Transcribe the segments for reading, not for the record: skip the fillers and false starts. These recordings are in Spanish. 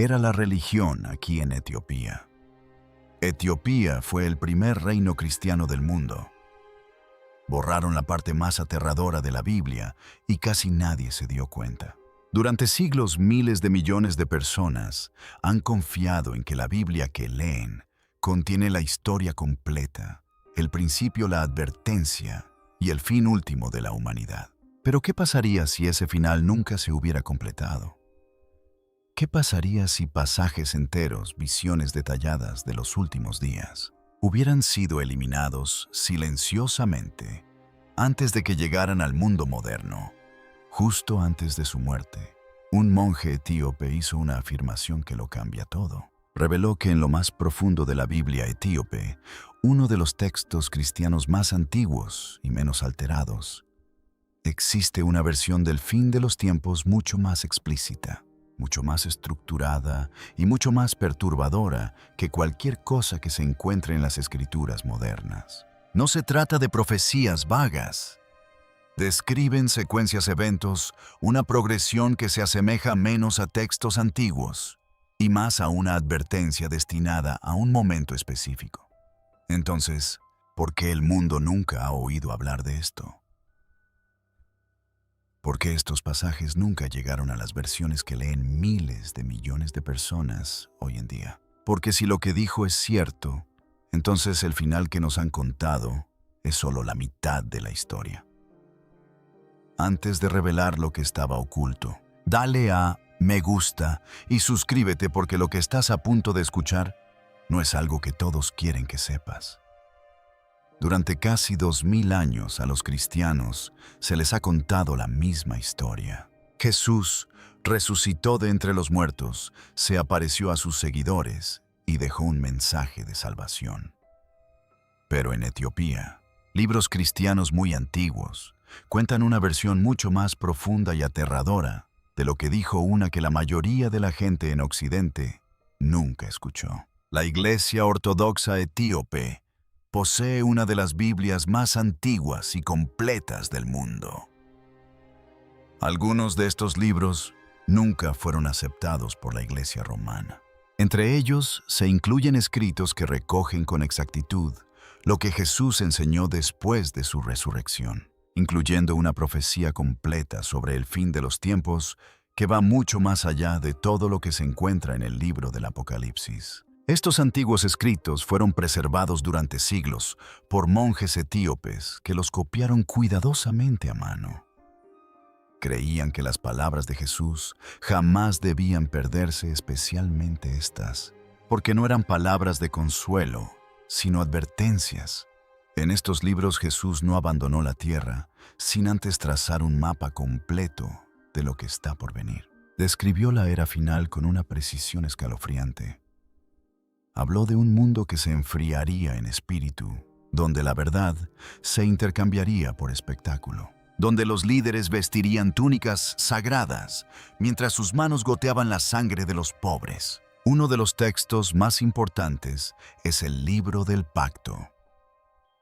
era la religión aquí en Etiopía. Etiopía fue el primer reino cristiano del mundo. Borraron la parte más aterradora de la Biblia y casi nadie se dio cuenta. Durante siglos, miles de millones de personas han confiado en que la Biblia que leen contiene la historia completa, el principio, la advertencia y el fin último de la humanidad. Pero ¿qué pasaría si ese final nunca se hubiera completado? ¿Qué pasaría si pasajes enteros, visiones detalladas de los últimos días, hubieran sido eliminados silenciosamente antes de que llegaran al mundo moderno? Justo antes de su muerte, un monje etíope hizo una afirmación que lo cambia todo. Reveló que en lo más profundo de la Biblia etíope, uno de los textos cristianos más antiguos y menos alterados, existe una versión del fin de los tiempos mucho más explícita, mucho más estructurada y mucho más perturbadora que cualquier cosa que se encuentre en las escrituras modernas. No se trata de profecías vagas. Describen secuencias eventos, una progresión que se asemeja menos a textos antiguos y más a una advertencia destinada a un momento específico. Entonces, ¿por qué el mundo nunca ha oído hablar de esto? ¿Por qué estos pasajes nunca llegaron a las versiones que leen miles de millones de personas hoy en día? Porque si lo que dijo es cierto, entonces el final que nos han contado es solo la mitad de la historia. Antes de revelar lo que estaba oculto, dale a me gusta y suscríbete porque lo que estás a punto de escuchar no es algo que todos quieren que sepas. Durante casi 2000 años a los cristianos se les ha contado la misma historia. Jesús resucitó de entre los muertos, se apareció a sus seguidores y dejó un mensaje de salvación. Pero en Etiopía, libros cristianos muy antiguos cuentan una versión mucho más profunda y aterradora de lo que dijo una que la mayoría de la gente en Occidente nunca escuchó. La Iglesia Ortodoxa Etíope posee una de las Biblias más antiguas y completas del mundo. Algunos de estos libros nunca fueron aceptados por la Iglesia romana. Entre ellos se incluyen escritos que recogen con exactitud lo que Jesús enseñó después de su resurrección, incluyendo una profecía completa sobre el fin de los tiempos que va mucho más allá de todo lo que se encuentra en el libro del Apocalipsis. Estos antiguos escritos fueron preservados durante siglos por monjes etíopes que los copiaron cuidadosamente a mano. Creían que las palabras de Jesús jamás debían perderse, especialmente estas, porque no eran palabras de consuelo, sino advertencias. En estos libros Jesús no abandonó la tierra sin antes trazar un mapa completo de lo que está por venir. Describió la era final con una precisión escalofriante. Habló de un mundo que se enfriaría en espíritu, donde la verdad se intercambiaría por espectáculo, donde los líderes vestirían túnicas sagradas mientras sus manos goteaban la sangre de los pobres. Uno de los textos más importantes es el Libro del Pacto.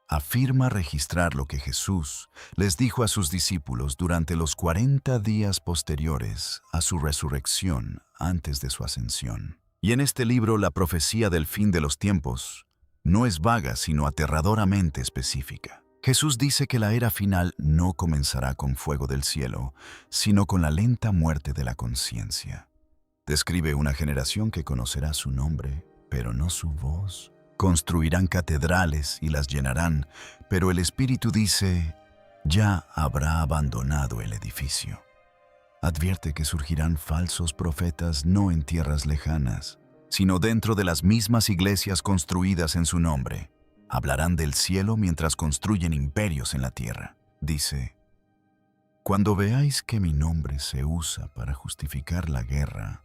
Afirma registrar lo que Jesús les dijo a sus discípulos durante los 40 días posteriores a su resurrección antes de su ascensión. Y en este libro la profecía del fin de los tiempos no es vaga sino aterradoramente específica. Jesús dice que la era final no comenzará con fuego del cielo, sino con la lenta muerte de la conciencia. Describe una generación que conocerá su nombre, pero no su voz. Construirán catedrales y las llenarán, pero el Espíritu dice, ya habrá abandonado el edificio. Advierte que surgirán falsos profetas no en tierras lejanas, sino dentro de las mismas iglesias construidas en su nombre. Hablarán del cielo mientras construyen imperios en la tierra. Dice, cuando veáis que mi nombre se usa para justificar la guerra,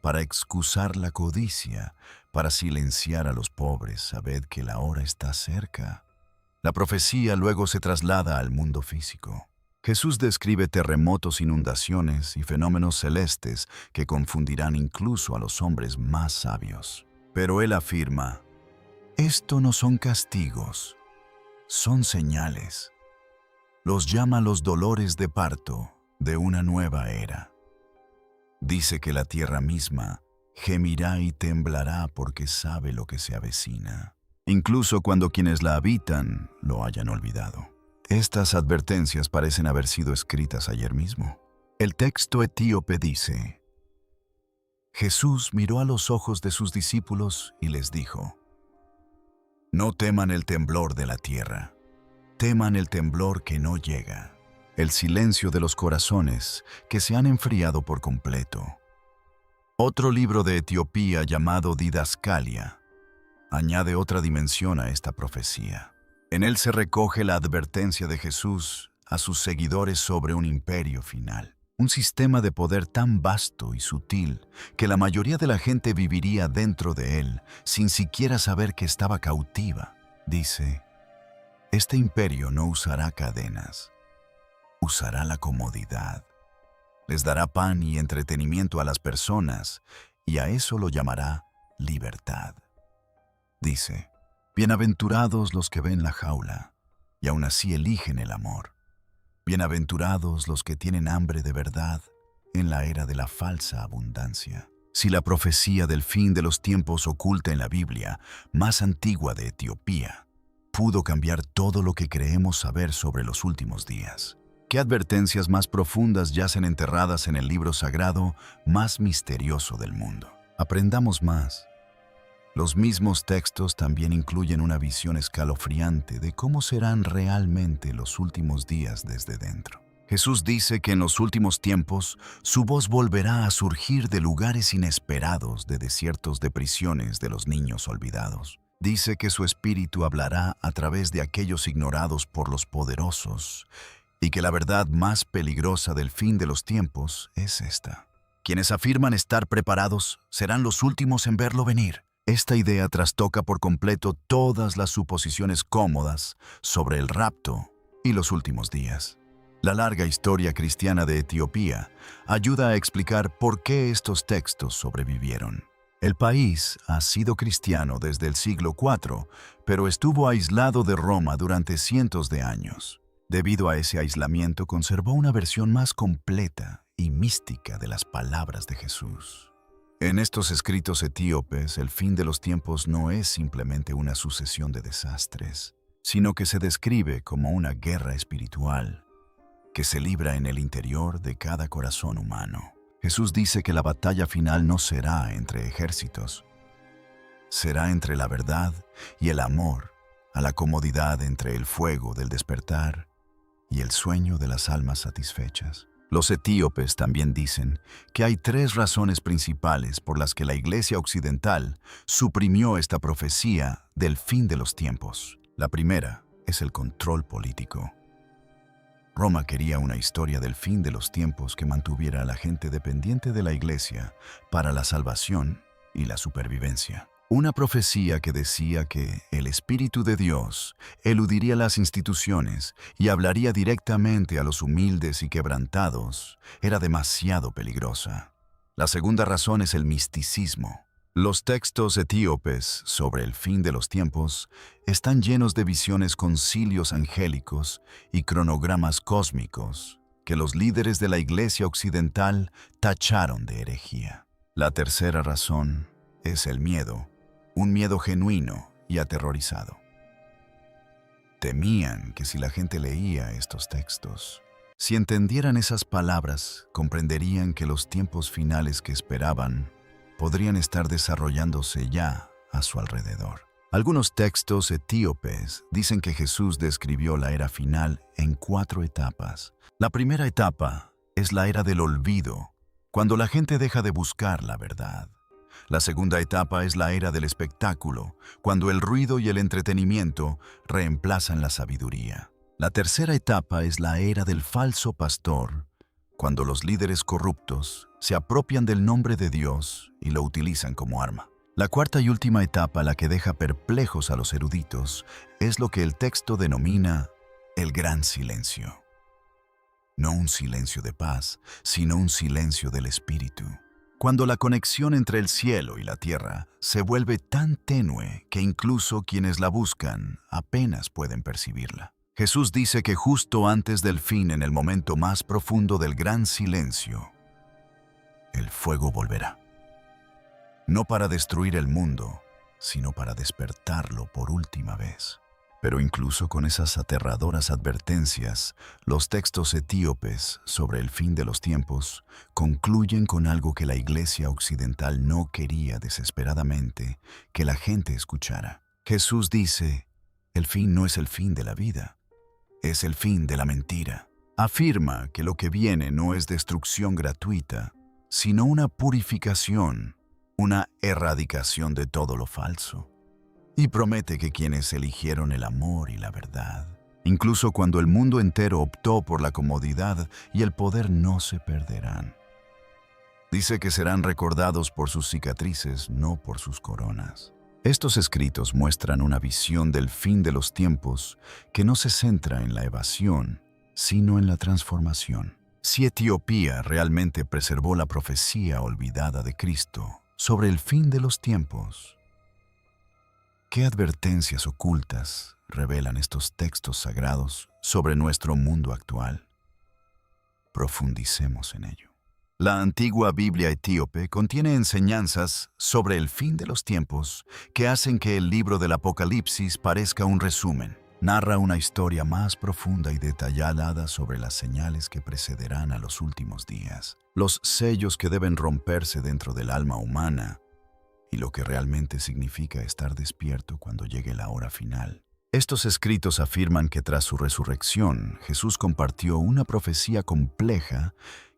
para excusar la codicia, para silenciar a los pobres, sabed que la hora está cerca. La profecía luego se traslada al mundo físico. Jesús describe terremotos, inundaciones y fenómenos celestes que confundirán incluso a los hombres más sabios. Pero él afirma, esto no son castigos, son señales. Los llama los dolores de parto de una nueva era. Dice que la tierra misma gemirá y temblará porque sabe lo que se avecina, incluso cuando quienes la habitan lo hayan olvidado. Estas advertencias parecen haber sido escritas ayer mismo. El texto etíope dice: Jesús miró a los ojos de sus discípulos y les dijo: No teman el temblor de la tierra, teman el temblor que no llega, el silencio de los corazones que se han enfriado por completo. Otro libro de Etiopía llamado Didascalia añade otra dimensión a esta profecía. En él se recoge la advertencia de Jesús a sus seguidores sobre un imperio final. Un sistema de poder tan vasto y sutil que la mayoría de la gente viviría dentro de él sin siquiera saber que estaba cautiva. Dice: Este imperio no usará cadenas, usará la comodidad. Les dará pan y entretenimiento a las personas y a eso lo llamará libertad. Dice: Bienaventurados los que ven la jaula y aún así eligen el amor. Bienaventurados los que tienen hambre de verdad en la era de la falsa abundancia. Si la profecía del fin de los tiempos oculta en la Biblia, más antigua de Etiopía, pudo cambiar todo lo que creemos saber sobre los últimos días. ¿Qué advertencias más profundas yacen enterradas en el libro sagrado más misterioso del mundo? Aprendamos más. Los mismos textos también incluyen una visión escalofriante de cómo serán realmente los últimos días desde dentro. Jesús dice que en los últimos tiempos su voz volverá a surgir de lugares inesperados, de desiertos de prisiones de los niños olvidados. Dice que su espíritu hablará a través de aquellos ignorados por los poderosos y que la verdad más peligrosa del fin de los tiempos es esta: quienes afirman estar preparados serán los últimos en verlo venir. Esta idea trastoca por completo todas las suposiciones cómodas sobre el rapto y los últimos días. La larga historia cristiana de Etiopía ayuda a explicar por qué estos textos sobrevivieron. El país ha sido cristiano desde el siglo IV, pero estuvo aislado de Roma durante cientos de años. Debido a ese aislamiento, conservó una versión más completa y mística de las palabras de Jesús. En estos escritos etíopes, el fin de los tiempos no es simplemente una sucesión de desastres, sino que se describe como una guerra espiritual que se libra en el interior de cada corazón humano. Jesús dice que la batalla final no será entre ejércitos, será entre la verdad y el amor, a la comodidad entre el fuego del despertar y el sueño de las almas satisfechas. Los etíopes también dicen que hay 3 razones principales por las que la Iglesia occidental suprimió esta profecía del fin de los tiempos. La primera es el control político. Roma quería una historia del fin de los tiempos que mantuviera a la gente dependiente de la Iglesia para la salvación y la supervivencia. Una profecía que decía que el Espíritu de Dios eludiría las instituciones y hablaría directamente a los humildes y quebrantados era demasiado peligrosa. La segunda razón es el misticismo. Los textos etíopes sobre el fin de los tiempos están llenos de visiones, concilios angélicos y cronogramas cósmicos que los líderes de la Iglesia occidental tacharon de herejía. La tercera razón es el miedo. Un miedo genuino y aterrorizado. Temían que si la gente leía estos textos, si entendieran esas palabras, comprenderían que los tiempos finales que esperaban podrían estar desarrollándose ya a su alrededor. Algunos textos etíopes dicen que Jesús describió la era final en 4 etapas. La primera etapa es la era del olvido, cuando la gente deja de buscar la verdad. La segunda etapa es la era del espectáculo, cuando el ruido y el entretenimiento reemplazan la sabiduría. La tercera etapa es la era del falso pastor, cuando los líderes corruptos se apropian del nombre de Dios y lo utilizan como arma. La cuarta y última etapa, la que deja perplejos a los eruditos, es lo que el texto denomina el gran silencio. No un silencio de paz, sino un silencio del espíritu. Cuando la conexión entre el cielo y la tierra se vuelve tan tenue que incluso quienes la buscan apenas pueden percibirla. Jesús dice que justo antes del fin, en el momento más profundo del gran silencio, el fuego volverá. no para destruir el mundo, sino para despertarlo por última vez. Pero incluso con esas aterradoras advertencias, los textos etíopes sobre el fin de los tiempos concluyen con algo que la Iglesia occidental no quería desesperadamente que la gente escuchara. Jesús dice, el fin no es el fin de la vida, es el fin de la mentira. Afirma que lo que viene no es destrucción gratuita, sino una purificación, una erradicación de todo lo falso. Y promete que quienes eligieron el amor y la verdad, incluso cuando el mundo entero optó por la comodidad y el poder, no se perderán. Dice que serán recordados por sus cicatrices, no por sus coronas. Estos escritos muestran una visión del fin de los tiempos que no se centra en la evasión, sino en la transformación. Si Etiopía realmente preservó la profecía olvidada de Cristo sobre el fin de los tiempos, ¿qué advertencias ocultas revelan estos textos sagrados sobre nuestro mundo actual? Profundicemos en ello. La antigua Biblia etíope contiene enseñanzas sobre el fin de los tiempos que hacen que el libro del Apocalipsis parezca un resumen. Narra una historia más profunda y detallada sobre las señales que precederán a los últimos días, los sellos que deben romperse dentro del alma humana, y lo que realmente significa estar despierto cuando llegue la hora final. Estos escritos afirman que tras su resurrección, Jesús compartió una profecía compleja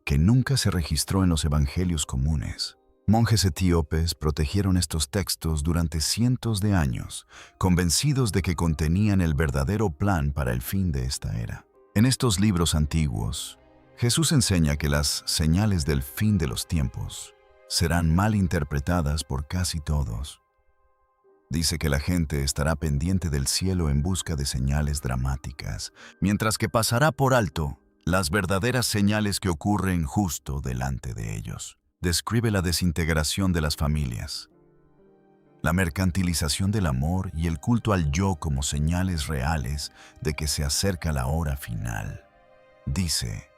que nunca se registró en los evangelios comunes. Monjes etíopes protegieron estos textos durante cientos de años, convencidos de que contenían el verdadero plan para el fin de esta era. En estos libros antiguos, Jesús enseña que las señales del fin de los tiempos serán mal interpretadas por casi todos. Dice que la gente estará pendiente del cielo en busca de señales dramáticas, mientras que pasará por alto las verdaderas señales que ocurren justo delante de ellos. Describe la desintegración de las familias, la mercantilización del amor y el culto al yo como señales reales de que se acerca la hora final. Dice,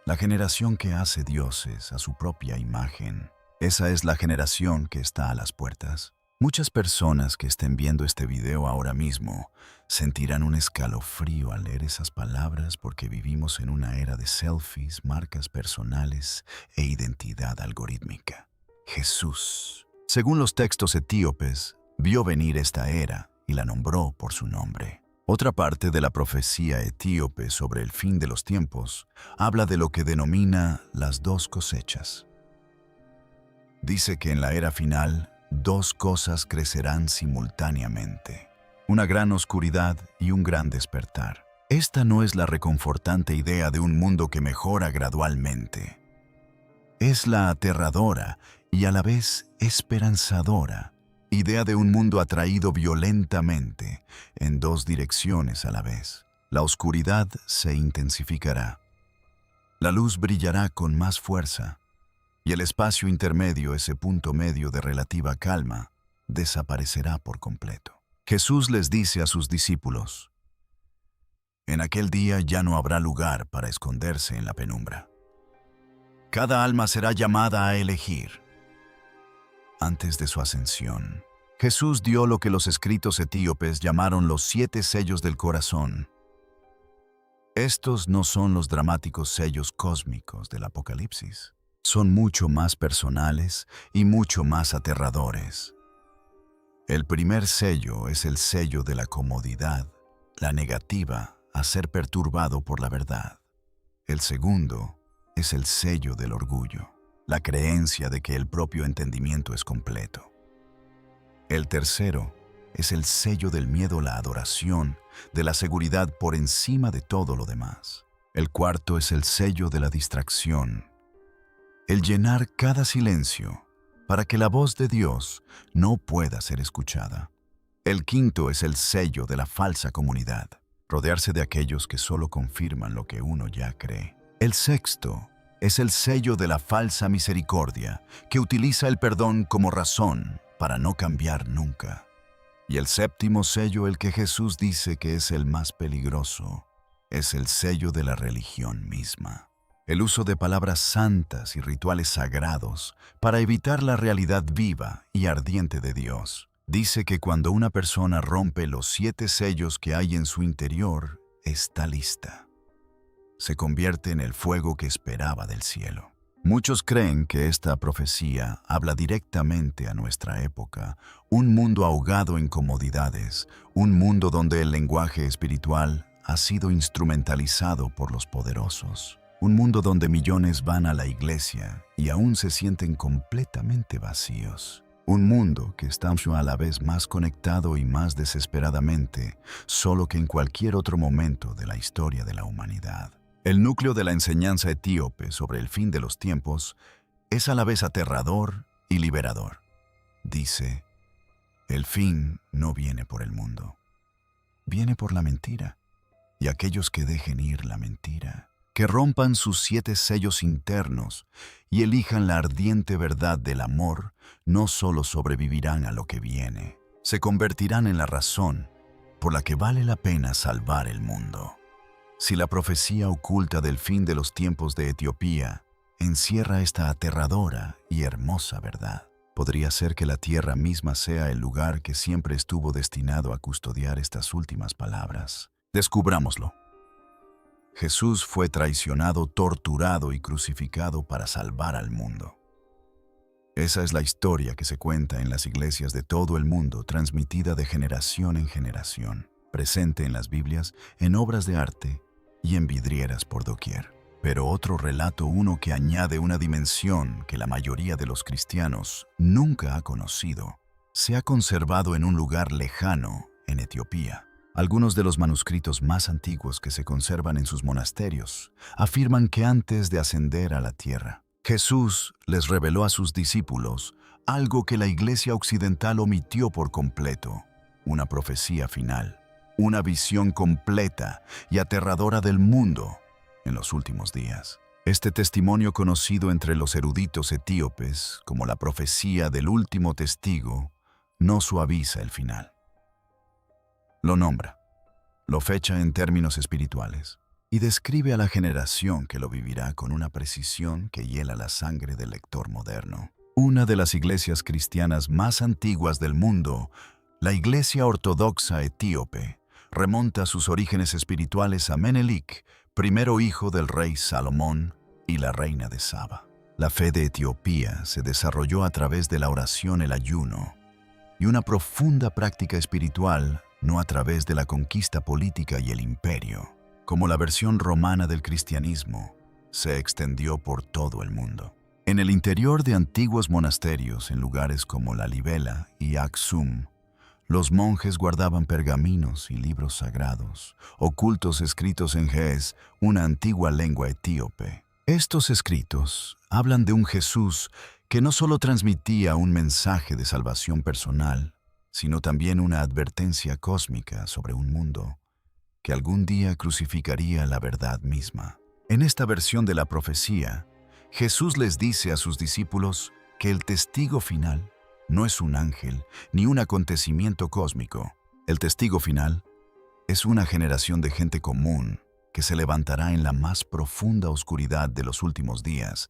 la generación que hace dioses a su propia imagen, esa es la generación que está a las puertas. Muchas personas que estén viendo este video ahora mismo sentirán un escalofrío al leer esas palabras porque vivimos en una era de selfies, marcas personales e identidad algorítmica. Jesús, según los textos etíopes, vio venir esta era y la nombró por su nombre. Otra parte de la profecía etíope sobre el fin de los tiempos habla de lo que denomina las dos cosechas. Dice que en la era final, dos cosas crecerán simultáneamente, una gran oscuridad y un gran despertar. Esta no es la reconfortante idea de un mundo que mejora gradualmente. Es la aterradora y a la vez esperanzadora idea de un mundo atraído violentamente en dos direcciones a la vez. La oscuridad se intensificará. La luz brillará con más fuerza. Y el espacio intermedio, ese punto medio de relativa calma, desaparecerá por completo. Jesús les dice a sus discípulos, en aquel día ya no habrá lugar para esconderse en la penumbra. Cada alma será llamada a elegir. Antes de su ascensión, Jesús dio lo que los escritos etíopes llamaron los 7 sellos del corazón. Estos no son los dramáticos sellos cósmicos del Apocalipsis. Son mucho más personales y mucho más aterradores. El primer sello es el sello de la comodidad, la negativa a ser perturbado por la verdad. El segundo es el sello del orgullo, la creencia de que el propio entendimiento es completo. El tercero es el sello del miedo, la adoración, de la seguridad por encima de todo lo demás. El cuarto es el sello de la distracción, el llenar cada silencio para que la voz de Dios no pueda ser escuchada. El quinto es el sello de la falsa comunidad, rodearse de aquellos que solo confirman lo que uno ya cree. El sexto es el sello de la falsa misericordia, que utiliza el perdón como razón para no cambiar nunca. Y el séptimo sello, el que Jesús dice que es el más peligroso, es el sello de la religión misma. el uso de palabras santas y rituales sagrados para evitar la realidad viva y ardiente de Dios. Dice que cuando una persona rompe los 7 sellos que hay en su interior, está lista. Se convierte en el fuego que esperaba del cielo. Muchos creen que esta profecía habla directamente a nuestra época, un mundo ahogado en comodidades, un mundo donde el lenguaje espiritual ha sido instrumentalizado por los poderosos, un mundo donde millones van a la iglesia y aún se sienten completamente vacíos. Un mundo que está a la vez más conectado y más desesperadamente, solo que en cualquier otro momento de la historia de la humanidad. El núcleo de la enseñanza etíope sobre el fin de los tiempos es a la vez aterrador y liberador. Dice, el fin no viene por el mundo, viene por la mentira. Y aquellos que dejen ir la mentira, que rompan sus 7 sellos internos y elijan la ardiente verdad del amor, no solo sobrevivirán a lo que viene, se convertirán en la razón por la que vale la pena salvar el mundo. Si la profecía oculta del fin de los tiempos de Etiopía encierra esta aterradora y hermosa verdad, podría ser que la tierra misma sea el lugar que siempre estuvo destinado a custodiar estas últimas palabras. Descubrámoslo. Jesús fue traicionado, torturado y crucificado para salvar al mundo. Esa es la historia que se cuenta en las iglesias de todo el mundo, transmitida de generación en generación, presente en las Biblias, en obras de arte y en vidrieras por doquier. Pero otro relato, uno que añade una dimensión que la mayoría de los cristianos nunca ha conocido, se ha conservado en un lugar lejano en Etiopía. Algunos de los manuscritos más antiguos que se conservan en sus monasterios afirman que antes de ascender a la tierra, Jesús les reveló a sus discípulos algo que la Iglesia occidental omitió por completo, una profecía final, una visión completa y aterradora del mundo en los últimos días. Este testimonio, conocido entre los eruditos etíopes como la profecía del último testigo, no suaviza el final. Lo nombra, lo fecha en términos espirituales y describe a la generación que lo vivirá con una precisión que hiela la sangre del lector moderno. Una de las iglesias cristianas más antiguas del mundo, la Iglesia Ortodoxa Etíope, remonta sus orígenes espirituales a Menelik, primero hijo del rey Salomón y la reina de Saba. La fe de Etiopía se desarrolló a través de la oración, el ayuno y una profunda práctica espiritual, no a través de la conquista política y el imperio, como la versión romana del cristianismo se extendió por todo el mundo. En el interior de antiguos monasterios, en lugares como Lalibela y Aksum, los monjes guardaban pergaminos y libros sagrados, ocultos escritos en ge'ez, una antigua lengua etíope. Estos escritos hablan de un Jesús que no solo transmitía un mensaje de salvación personal, sino también una advertencia cósmica sobre un mundo que algún día crucificaría la verdad misma. En esta versión de la profecía, Jesús les dice a sus discípulos que el testigo final no es un ángel ni un acontecimiento cósmico. El testigo final es una generación de gente común que se levantará en la más profunda oscuridad de los últimos días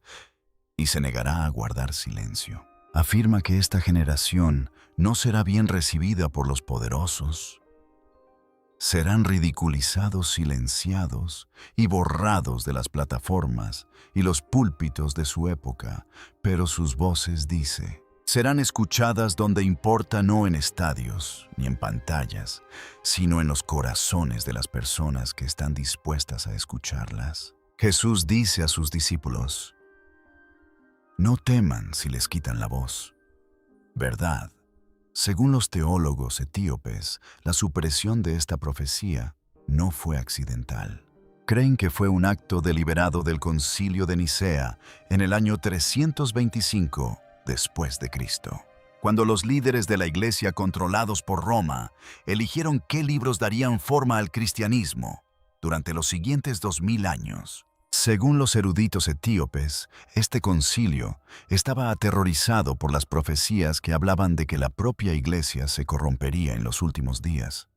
y se negará a guardar silencio. Afirma que esta generación no será bien recibida por los poderosos. Serán ridiculizados, silenciados y borrados de las plataformas y los púlpitos de su época, pero sus voces, dice, serán escuchadas donde importa, no en estadios ni en pantallas, sino en los corazones de las personas que están dispuestas a escucharlas. Jesús dice a sus discípulos, no teman si les quitan la voz. ¿Verdad? Según los teólogos etíopes, la supresión de esta profecía no fue accidental. Creen que fue un acto deliberado del Concilio de Nicea en el año 325 después de Cristo, cuando los líderes de la Iglesia, controlados por Roma, eligieron qué libros darían forma al cristianismo durante los siguientes 2000 años. Según los eruditos etíopes, este concilio estaba aterrorizado por las profecías que hablaban de que la propia Iglesia se corrompería en los últimos días.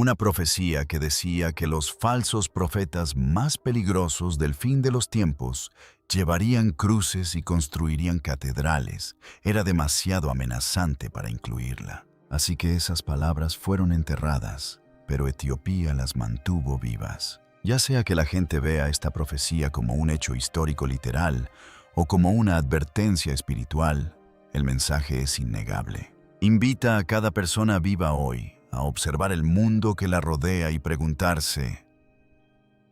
Una profecía que decía que los falsos profetas más peligrosos del fin de los tiempos llevarían cruces y construirían catedrales. Era demasiado amenazante para incluirla. Así que esas palabras fueron enterradas, pero Etiopía las mantuvo vivas. Ya sea que la gente vea esta profecía como un hecho histórico literal o como una advertencia espiritual, el mensaje es innegable. Invita a cada persona viva hoy a observar el mundo que la rodea y preguntarse: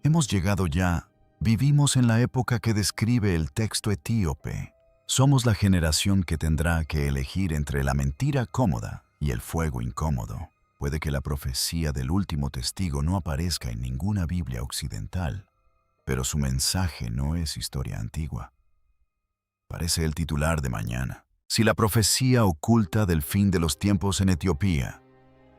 ¿hemos llegado ya? ¿Vivimos en la época que describe el texto etíope? Somos la generación que tendrá que elegir entre la mentira cómoda y el fuego incómodo. Puede que la profecía del último testigo no aparezca en ninguna Biblia occidental, pero su mensaje no es historia antigua. Parece el titular de mañana. Si la profecía oculta del fin de los tiempos en Etiopía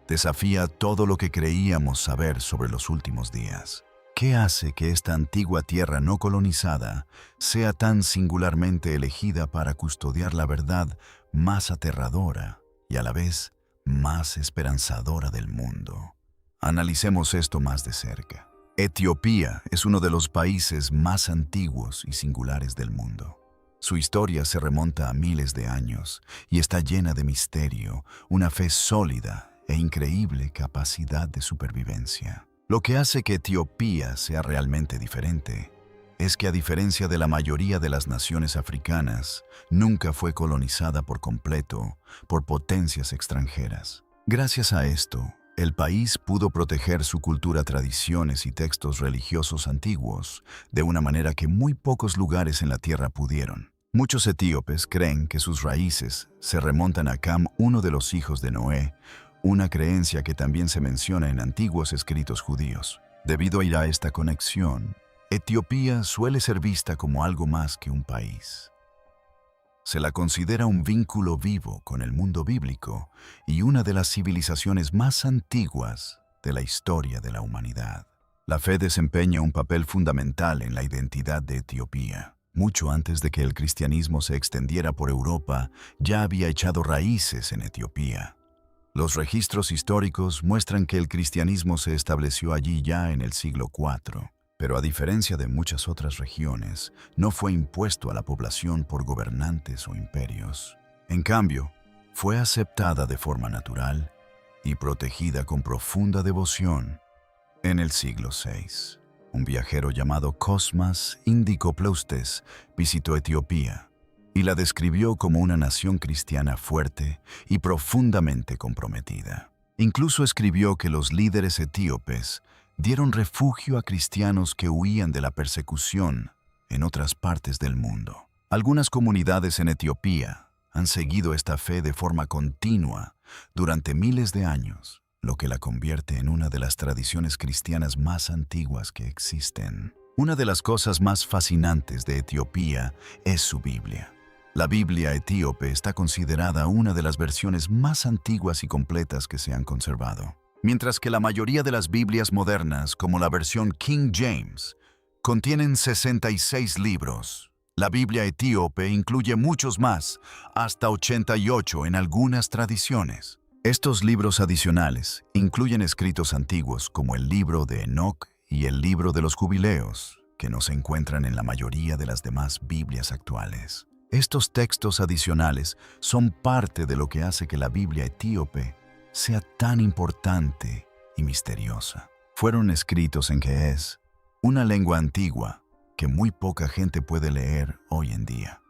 desafía todo lo que creíamos saber sobre los últimos días, ¿qué hace que esta antigua tierra no colonizada sea tan singularmente elegida para custodiar la verdad más aterradora y a la vez más esperanzadora del mundo? Analicemos esto más de cerca. Etiopía es uno de los países más antiguos y singulares del mundo. Su historia se remonta a miles de años y está llena de misterio, una fe sólida e increíble capacidad de supervivencia. Lo que hace que Etiopía sea realmente diferente es que, a diferencia de la mayoría de las naciones africanas, nunca fue colonizada por completo por potencias extranjeras. Gracias a esto, el país pudo proteger su cultura, tradiciones y textos religiosos antiguos de una manera que muy pocos lugares en la tierra pudieron. Muchos etíopes creen que sus raíces se remontan a Cam, uno de los hijos de Noé, una creencia que también se menciona en antiguos escritos judíos. Debido a esta conexión, Etiopía suele ser vista como algo más que un país. Se la considera un vínculo vivo con el mundo bíblico y una de las civilizaciones más antiguas de la historia de la humanidad. La fe desempeña un papel fundamental en la identidad de Etiopía. Mucho antes de que el cristianismo se extendiera por Europa, ya había echado raíces en Etiopía. Los registros históricos muestran que el cristianismo se estableció allí ya en el siglo IV, pero a diferencia de muchas otras regiones, no fue impuesto a la población por gobernantes o imperios. En cambio, fue aceptada de forma natural y protegida con profunda devoción. En el siglo VI, un viajero llamado Cosmas Indicopleustes visitó Etiopía y la describió como una nación cristiana fuerte y profundamente comprometida. Incluso escribió que los líderes etíopes dieron refugio a cristianos que huían de la persecución en otras partes del mundo. Algunas comunidades en Etiopía han seguido esta fe de forma continua durante miles de años, lo que la convierte en una de las tradiciones cristianas más antiguas que existen. Una de las cosas más fascinantes de Etiopía es su Biblia. La Biblia etíope está considerada una de las versiones más antiguas y completas que se han conservado. Mientras que la mayoría de las Biblias modernas, como la versión King James, contienen 66 libros, la Biblia etíope incluye muchos más, hasta 88 en algunas tradiciones. Estos libros adicionales incluyen escritos antiguos como el libro de Enoc y el libro de los Jubileos, que no se encuentran en la mayoría de las demás Biblias actuales. Estos textos adicionales son parte de lo que hace que la Biblia etíope sea tan importante y misteriosa. Fueron escritos en ge'ez, una lengua antigua que muy poca gente puede leer hoy en día.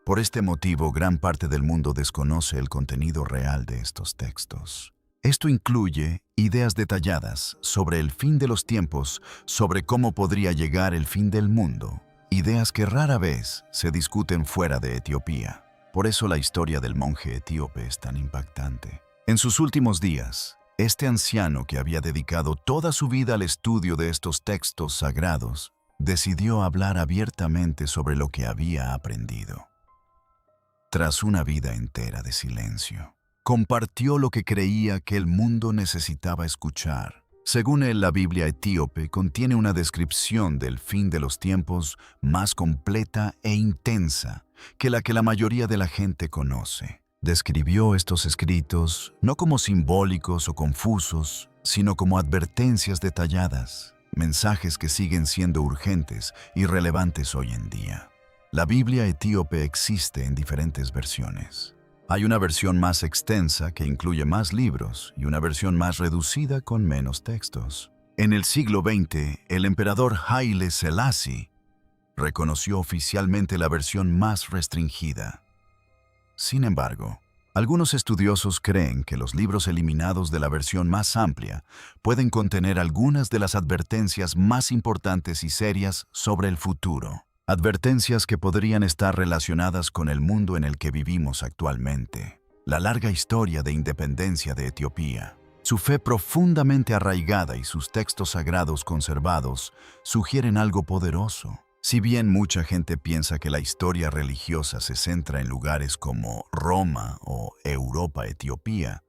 Por este motivo, gran parte del mundo desconoce el contenido real de estos textos. Esto incluye ideas detalladas sobre el fin de los tiempos, sobre cómo podría llegar el fin del mundo, ideas que rara vez se discuten fuera de Etiopía. Por eso la historia del monje etíope es tan impactante. En sus últimos días, este anciano que había dedicado toda su vida al estudio de estos textos sagrados, decidió hablar abiertamente sobre lo que había aprendido. Tras una vida entera de silencio, compartió lo que creía que el mundo necesitaba escuchar. Según él, la Biblia etíope contiene una descripción del fin de los tiempos más completa e intensa que la mayoría de la gente conoce. Describió estos escritos no como simbólicos o confusos, sino como advertencias detalladas, mensajes que siguen siendo urgentes y relevantes hoy en día. La Biblia etíope existe en diferentes versiones. Hay una versión más extensa que incluye más libros y una versión más reducida con menos textos. En el siglo XX, el emperador Haile Selassie reconoció oficialmente la versión más restringida. Sin embargo, algunos estudiosos creen que los libros eliminados de la versión más amplia pueden contener algunas de las advertencias más importantes y serias sobre el futuro. Advertencias que podrían estar relacionadas con el mundo en el que vivimos actualmente. La larga historia de independencia de Etiopía. Su fe profundamente arraigada y sus textos sagrados conservados sugieren algo poderoso. Si bien mucha gente piensa que la historia religiosa se centra en lugares como Roma o Europa-Etiopía,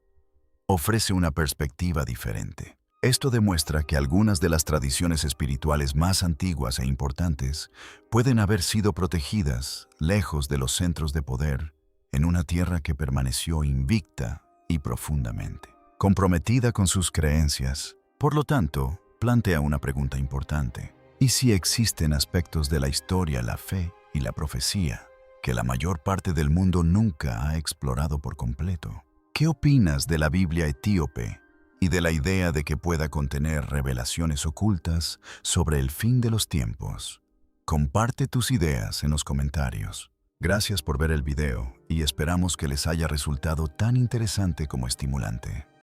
ofrece una perspectiva diferente. Esto demuestra que algunas de las tradiciones espirituales más antiguas e importantes pueden haber sido protegidas lejos de los centros de poder, en una tierra que permaneció invicta y profundamente comprometida con sus creencias. Por lo tanto, plantea una pregunta importante. ¿Y si existen aspectos de la historia, la fe y la profecía que la mayor parte del mundo nunca ha explorado por completo? ¿Qué opinas de la Biblia etíope y de la idea de que pueda contener revelaciones ocultas sobre el fin de los tiempos? Comparte tus ideas en los comentarios. Gracias por ver el video y esperamos que les haya resultado tan interesante como estimulante.